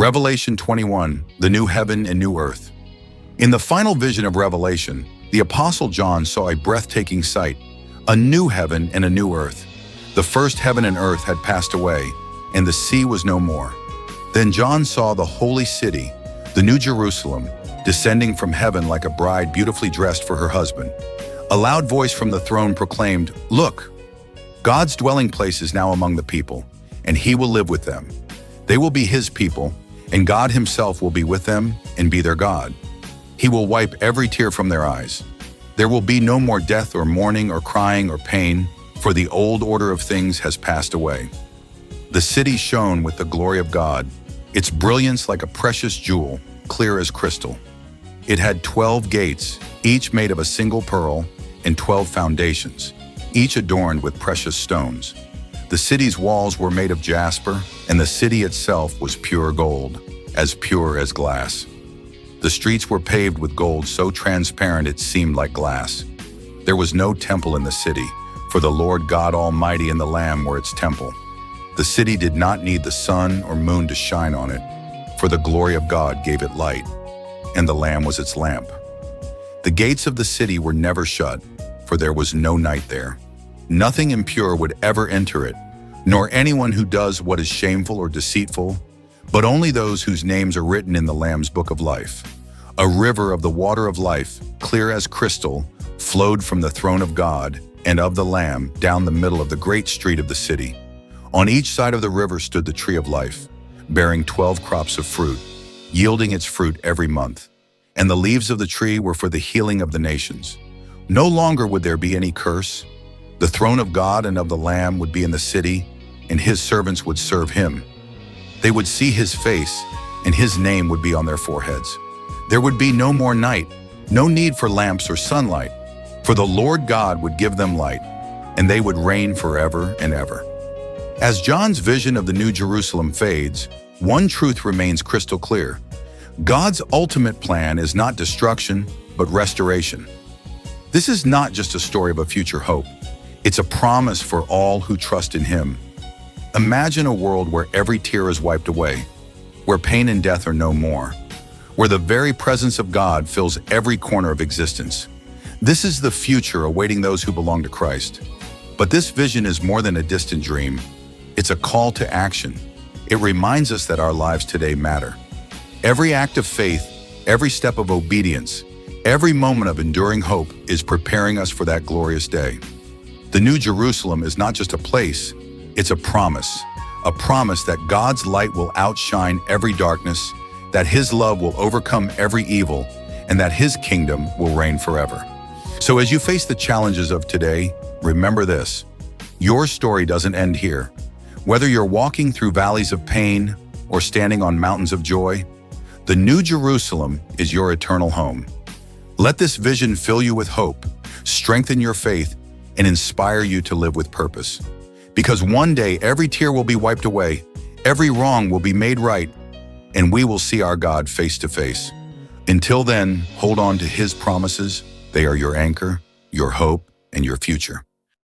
Revelation 21, the new heaven and new earth. In the final vision of Revelation, the Apostle John saw a breathtaking sight, a new heaven and a new earth. The first heaven and earth had passed away, and the sea was no more. Then John saw the holy city, the New Jerusalem, descending from heaven like a bride beautifully dressed for her husband. A loud voice from the throne proclaimed, "Look, God's dwelling place is now among the people, and he will live with them. They will be his people, and God himself will be with them and be their God. He will wipe every tear from their eyes. There will be no more death or mourning or crying or pain, for the old order of things has passed away." The city shone with the glory of God, its brilliance like a precious jewel, clear as crystal. It had 12 gates, each made of a single pearl, and 12 foundations, each adorned with precious stones. The city's walls were made of jasper, and the city itself was pure gold, as pure as glass. The streets were paved with gold so transparent it seemed like glass. There was no temple in the city, for the Lord God Almighty and the Lamb were its temple. The city did not need the sun or moon to shine on it, for the glory of God gave it light, and the Lamb was its lamp. The gates of the city were never shut, for there was no night there. Nothing impure would ever enter it, nor anyone who does what is shameful or deceitful, but only those whose names are written in the Lamb's book of life. A river of the water of life, clear as crystal, flowed from the throne of God and of the Lamb down the middle of the great street of the city. On each side of the river stood the tree of life, bearing 12 crops of fruit, yielding its fruit every month. And the leaves of the tree were for the healing of the nations. No longer would there be any curse. The throne of God and of the Lamb would be in the city, and his servants would serve him. They would see his face, and his name would be on their foreheads. There would be no more night, no need for lamps or sunlight, for the Lord God would give them light, and they would reign forever and ever. As John's vision of the New Jerusalem fades, one truth remains crystal clear. God's ultimate plan is not destruction, but restoration. This is not just a story of a future hope. It's a promise for all who trust in him. Imagine a world where every tear is wiped away, where pain and death are no more, where the very presence of God fills every corner of existence. This is the future awaiting those who belong to Christ. But this vision is more than a distant dream. It's a call to action. It reminds us that our lives today matter. Every act of faith, every step of obedience, every moment of enduring hope is preparing us for that glorious day. The New Jerusalem is not just a place, it's a promise that God's light will outshine every darkness, that his love will overcome every evil, and that his kingdom will reign forever. So as you face the challenges of today, remember this: your story doesn't end here. Whether you're walking through valleys of pain or standing on mountains of joy, the New Jerusalem is your eternal home. Let this vision fill you with hope, strengthen your faith, and inspire you to live with purpose. Because one day every tear will be wiped away, every wrong will be made right, and we will see our God face to face. Until then, hold on to his promises. They are your anchor, your hope, and your future.